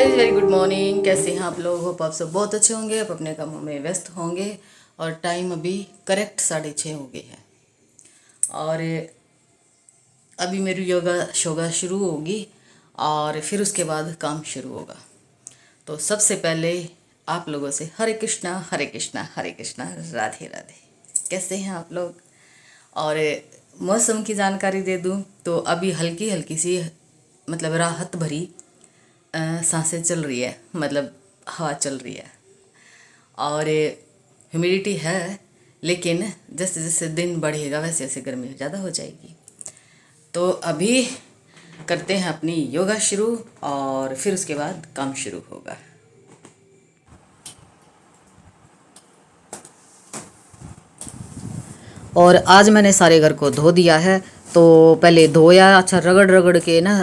Guys, very good morning. कैसे हैं आप लोग? होप आप सब बहुत अच्छे होंगे, आप अपने कामों में व्यस्त होंगे। और टाइम अभी करेक्ट 6:30 हो गए हैं और अभी मेरी योगा शोगा शुरू होगी और फिर उसके बाद काम शुरू होगा। तो सबसे पहले आप लोगों से हरे कृष्णा हरे कृष्णा हरे कृष्णा, राधे राधे। कैसे हैं आप लोग? और मौसम की जानकारी दे दूं तो अभी हल्की हल्की सी मतलब राहत भरी सांसें चल रही है, मतलब हवा चल रही है और ह्यूमिडिटी है। लेकिन जैसे जैसे दिन बढ़ेगा वैसे वैसे गर्मी ज़्यादा हो जाएगी। तो अभी करते हैं अपनी योगा शुरू और फिर उसके बाद काम शुरू होगा। और आज मैंने सारे घर को धो दिया है। तो पहले धोया, अच्छा रगड़ रगड़ के ना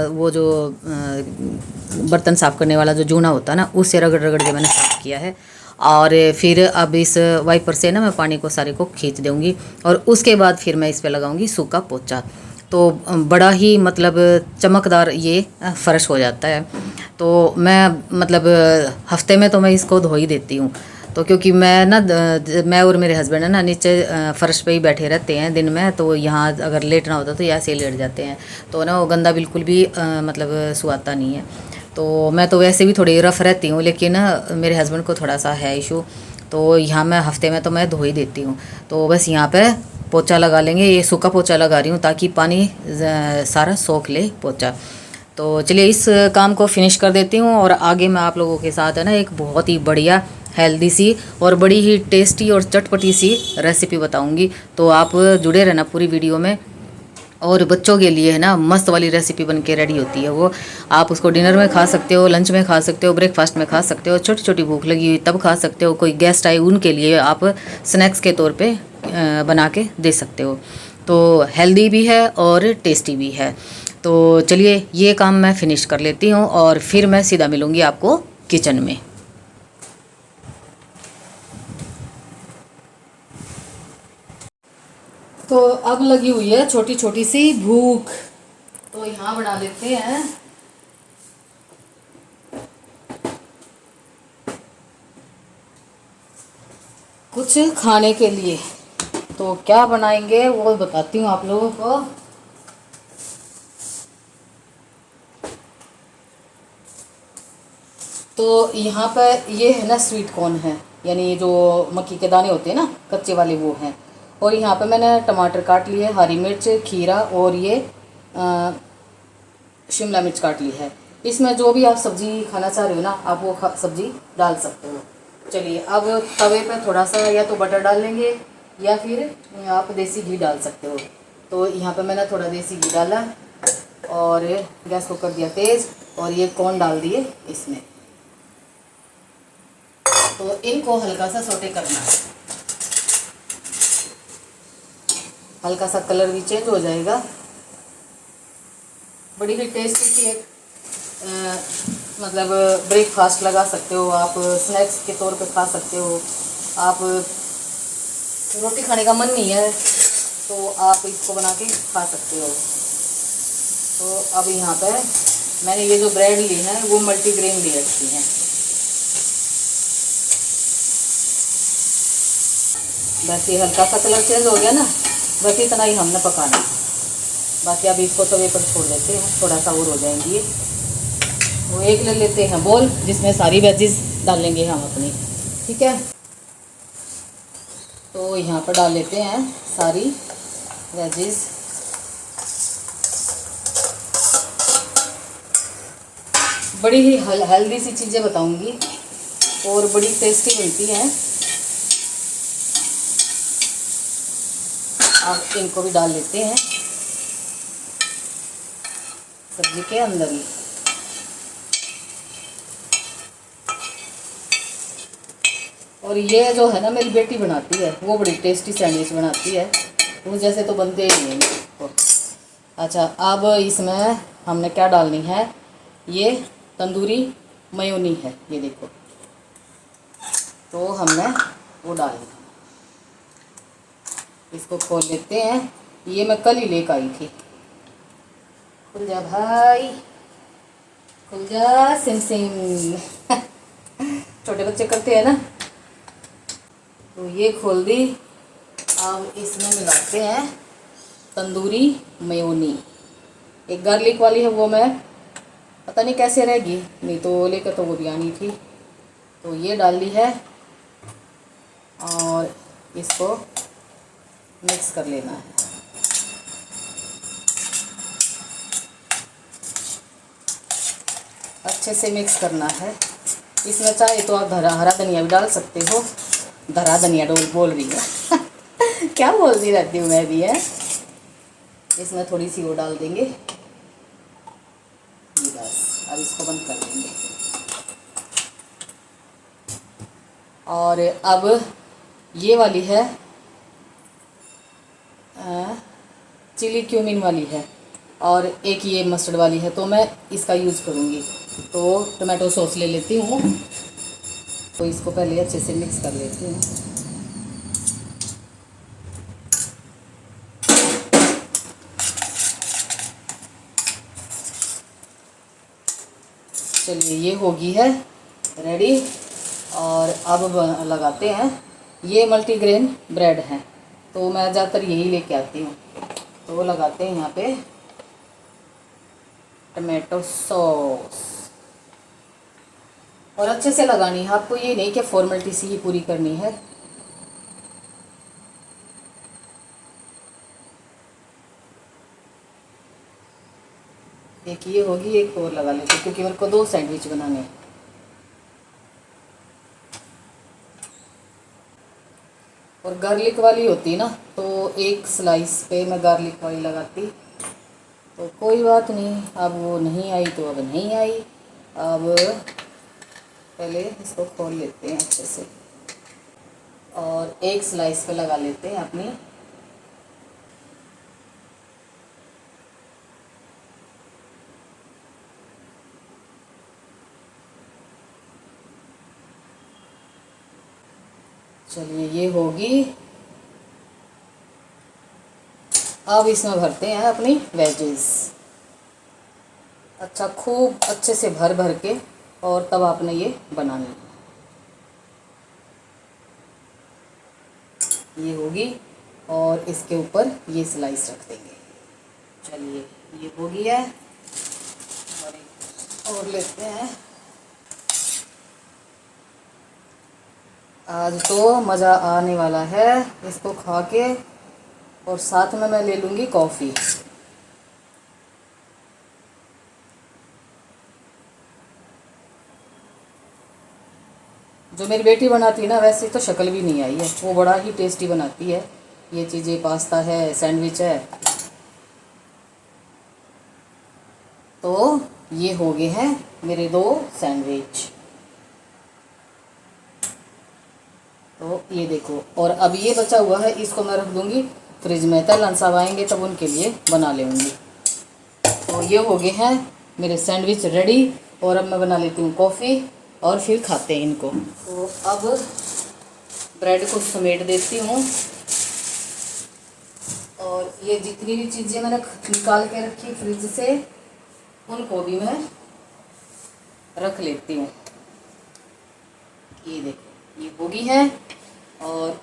वो जो बर्तन साफ़ करने वाला जो जूना होता है ना, उससे रगड़ रगड़ के मैंने साफ़ किया है। और फिर अब इस वाइपर से ना मैं पानी को सारे को खींच दूँगी और उसके बाद फिर मैं इस पे लगाऊंगी सूखा पोछा। तो बड़ा ही मतलब चमकदार ये फर्श हो जाता है। तो मैं मतलब हफ्ते में तो मैं इसको धो ही देती हूँ। तो क्योंकि मैं ना मैं और मेरे हस्बैंड है ना नीचे फर्श पे ही बैठे रहते हैं दिन में। तो यहाँ अगर लेटना होता तो ऐसे ही लेट जाते हैं। तो ना वो गंदा बिल्कुल भी मतलब सुहाता नहीं है। तो मैं तो वैसे भी थोड़ी रफ़ रहती हूँ, लेकिन मेरे हस्बैंड को थोड़ा सा है इशू। तो यहाँ मैं हफ्ते में तो मैं धो ही देती हूँ। तो बस यहाँ पे पोछा लगा लेंगे। ये सूखा पोछा लगा रही हूँ ताकि पानी सारा सोख ले पोछा। तो चलिए इस काम को फिनिश कर देती हूँ और आगे मैं आप लोगों के साथ है ना एक बहुत ही बढ़िया हेल्दी सी और बड़ी ही टेस्टी और चटपटी सी रेसिपी बताऊंगी। तो आप जुड़े रहना पूरी वीडियो में। और बच्चों के लिए है ना मस्त वाली रेसिपी बन के रेडी होती है वो। आप उसको डिनर में खा सकते हो, लंच में खा सकते हो, ब्रेकफास्ट में खा सकते हो, छोटी छोटी भूख लगी हुई तब खा सकते हो, कोई गेस्ट आए उनके लिए आप स्नैक्स के तौर पे बना के दे सकते हो। तो हेल्दी भी है और टेस्टी भी है। तो चलिए ये काम मैं फिनिश कर लेती हूँ और फिर मैं सीधा मिलूँगी आपको किचन में। तो अब लगी हुई है छोटी छोटी सी भूख। तो यहाँ बना लेते हैं कुछ खाने के लिए। तो क्या बनाएंगे वो बताती हूँ आप लोगों को। तो यहाँ पर ये है ना स्वीट कॉर्न है, यानी जो मक्की के दाने होते हैं ना कच्चे वाले वो हैं। और यहाँ पे मैंने टमाटर काट लिए, हरी मिर्च, खीरा और ये शिमला मिर्च काट ली है। इसमें जो भी आप सब्जी खाना चाह रहे हो ना आप वो सब्जी डाल सकते हो। चलिए अब तवे पे थोड़ा सा या तो बटर डाल लेंगे या फिर आप देसी घी डाल सकते हो। तो यहाँ पे मैंने थोड़ा देसी घी डाला और गैस को कर दिया तेज़ और ये कॉर्न डाल दिए इसमें। तो इनको हल्का सा सौटे करना है, हल्का सा कलर भी चेंज हो जाएगा। बड़ी ही टेस्टी सी एक मतलब ब्रेकफास्ट लगा सकते हो आप, स्नैक्स के तौर पे खा सकते हो आप। रोटी खाने का मन नहीं है तो आप इसको बना के खा सकते हो। तो अब यहाँ पे मैंने ये जो ब्रेड ली है वो मल्टीग्रेन ली रखी है। बस ये हल्का सा कलर चेंज हो गया ना, बस इतना ही हमने पकाना। बाकी अभी इसको तवे पर छोड़ देते हैं, थोड़ा सा और हो जाएंगी ये। वो एक ले लेते हैं बोल जिसमें सारी वेजिस डालेंगे हम अपनी, ठीक है। तो यहाँ पर डाल लेते हैं सारी वेजिस। बड़ी ही हेल्दी सी चीज़ें बताऊंगी और बड़ी टेस्टी बनती हैं। आप इनको भी डाल लेते हैं सब्जी के अंदर ही। और ये जो है ना मेरी बेटी बनाती है वो बड़ी टेस्टी सैंडविच बनाती है, वो जैसे तो बनते ही नहीं है। अच्छा अब इसमें हमने क्या डालनी है, ये तंदूरी मयोनी है, ये देखो। तो हमने वो डालनी है, इसको खोल लेते हैं। ये मैं कल ही लेकर आई थी। खुल जा भाई। खुल जा सिम सिम। छोटे बच्चे करते हैं ना। तो ये खोल दी। अब इसमें मिलाते हैं तंदूरी मेयोनी। एक गार्लिक वाली है, वो मैं पता नहीं कैसे रहेगी, नहीं तो लेकर तो वो भी आनी थी। तो ये डाल दी है और इसको मिक्स कर लेना है। अच्छे से मिक्स करना है। इसमें चाहे तो आप हरा धनिया भी डाल सकते हो। धरा धनिया बोल रही है। क्या बोलती रहती हूँ मैं भी, है। इसमें थोड़ी सी वो डाल देंगे, बस। अब इसको बंद कर देंगे। और अब ये वाली है चिली क्यूमिन वाली है, और एक ये मस्टर्ड वाली है, तो मैं इसका यूज़ करूँगी। तो टमाटो सॉस ले लेती हूँ। तो इसको पहले अच्छे से मिक्स कर लेती हूँ। चलिए, ये होगी है रेडी। और अब लगाते हैं। ये मल्टीग्रेन ब्रेड है, तो मैं ज़्यादातर यही लेके आती हूँ। तो वो लगाते हैं यहाँ पे टमाटो सॉस, और अच्छे से लगानी है आपको। ये नहीं कि फॉर्मेलिटी सी ही पूरी करनी है। एक ये होगी, एक और लगा लेते क्योंकि मेरे को 2 सैंडविच बनाने हैं। और गार्लिक वाली होती है ना, तो एक स्लाइस पे मैं गार्लिक वाली लगाती। तो कोई बात नहीं, अब वो नहीं आई तो अब नहीं आई। अब पहले इसको खोल लेते हैं अच्छे से, और एक स्लाइस पे लगा लेते हैं अपनी। चलिए, ये होगी। अब इसमें भरते हैं अपनी वेजेस। अच्छा, खूब अच्छे से भर भर के, और तब आपने ये बनानी है। ये होगी, और इसके ऊपर ये स्लाइस रख देंगे। चलिए, ये होगी है। और एक और लेते हैं। आज तो मज़ा आने वाला है इसको खा के। और साथ में मैं ले लूँगी कॉफ़ी। जो मेरी बेटी बनाती है ना, वैसे तो शक्ल भी नहीं आई है। वो बड़ा ही टेस्टी बनाती है ये चीज़ें। पास्ता है, सैंडविच है। तो ये हो गए हैं मेरे 2 सैंडविच। तो ये देखो। और अब ये बचा हुआ है, इसको मैं रख दूँगी फ्रिज में। तलन साहब आएंगे तब उनके लिए बना लेंगी। तो ये हो गए हैं मेरे सैंडविच रेडी। और अब मैं बना लेती हूँ कॉफ़ी, और फिर खाते हैं इनको। तो अब ब्रेड को समेट देती हूँ, और ये जितनी भी चीज़ें मैंने निकाल के रखी फ्रिज से, उनको भी मैं रख लेती हूँ। ये देखो, ये होगी है। और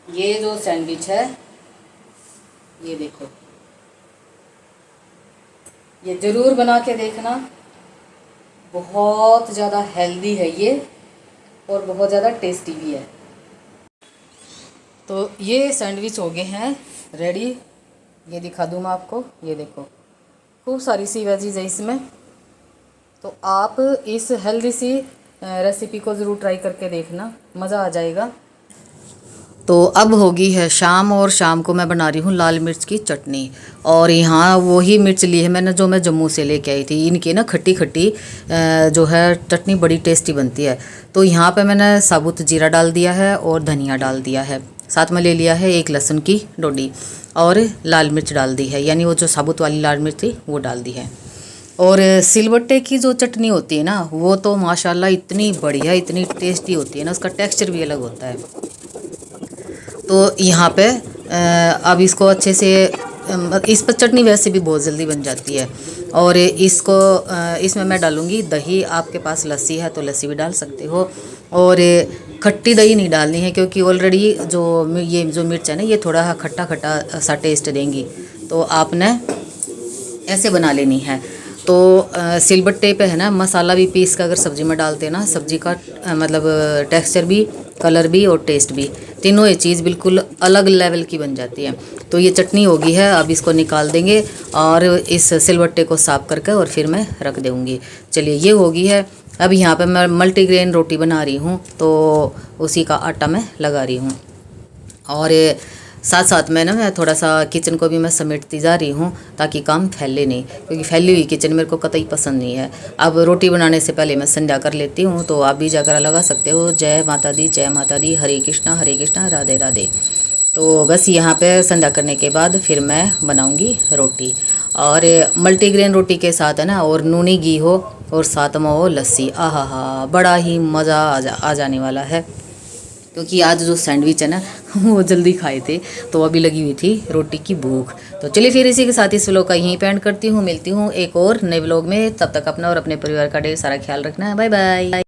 ये जो सैंडविच है, ये देखो, ये ज़रूर बना के देखना। बहुत ज़्यादा हेल्दी है ये, और बहुत ज़्यादा टेस्टी भी है। तो ये सैंडविच हो गए हैं रेडी। ये दिखा दूँ मैं आपको। ये देखो, खूब सारी सी वेजीज है इसमें। तो आप इस हेल्दी सी रेसिपी को ज़रूर ट्राई करके देखना, मज़ा आ जाएगा। तो अब होगी है शाम, और शाम को मैं बना रही हूँ लाल मिर्च की चटनी। और यहाँ वही मिर्च ली है मैंने जो मैं जम्मू से लेके आई थी। इनकी ना खट्टी खट्टी जो है चटनी बड़ी टेस्टी बनती है। तो यहाँ पे मैंने साबुत जीरा डाल दिया है, और धनिया डाल दिया है। साथ में ले लिया है 1 लहसुन की डोडी, और लाल मिर्च डाल दी है, यानी वो जो साबुत वाली लाल मिर्च थी वो डाल दी है। और सिलबट्टे की जो चटनी होती है ना, वो तो माशाल्लाह इतनी बढ़िया, इतनी टेस्टी होती है ना, उसका टेक्स्चर भी अलग होता है। तो यहाँ पे अब इसको अच्छे से इस पर चटनी वैसे भी बहुत जल्दी बन जाती है। और इसको इसमें मैं डालूँगी दही। आपके पास लस्सी है तो लस्सी भी डाल सकते हो। और खट्टी दही नहीं डालनी है क्योंकि ऑलरेडी ये जो मिर्च है ना ये थोड़ा खट्टा खट्टा सा टेस्ट देंगी, तो आपने ऐसे बना लेनी है। तो सिलबट्टे पे है ना मसाला भी पीस का अगर सब्ज़ी में डालते हैं ना, सब्ज़ी का मतलब टेक्सचर भी, कलर भी और टेस्ट भी, तीनों ये चीज़ बिल्कुल अलग लेवल की बन जाती है। तो ये चटनी होगी है, अब इसको निकाल देंगे और इस सिलबट्टे को साफ करके और फिर मैं रख दूँगी। चलिए ये होगी है। अब यहाँ पे मैं मल्टीग्रेन रोटी बना रही हूँ, तो उसी का आटा मैं लगा रही हूँ। और साथ साथ में ना मैं थोड़ा सा किचन को भी मैं समेटती जा रही हूँ ताकि काम फैले नहीं, क्योंकि फैली हुई किचन मेरे को कतई पसंद नहीं है। अब रोटी बनाने से पहले मैं संध्या कर लेती हूँ, तो आप भी जाकर लगा सकते हो। जय माता दी, जय माता दी, हरे कृष्णा राधे राधे। तो बस यहाँ पे संध्या करने के बाद फिर मैं बनाऊँगी रोटी। और मल्टीग्रेन रोटी के साथ है ना और नूनी घी हो और साथ में हो लस्सी, आहा बड़ा ही मज़ा आ जाने वाला है। क्योंकि आज जो सैंडविच है ना वो जल्दी खाए थे, तो अभी लगी हुई थी रोटी की भूख। तो चलिए फिर इसी के साथ इस व्लॉग का यहीं पे एंड करती हूँ। मिलती हूँ एक और नए व्लॉग में, तब तक अपना और अपने परिवार का ढेर सारा ख्याल रखना है। Bye bye.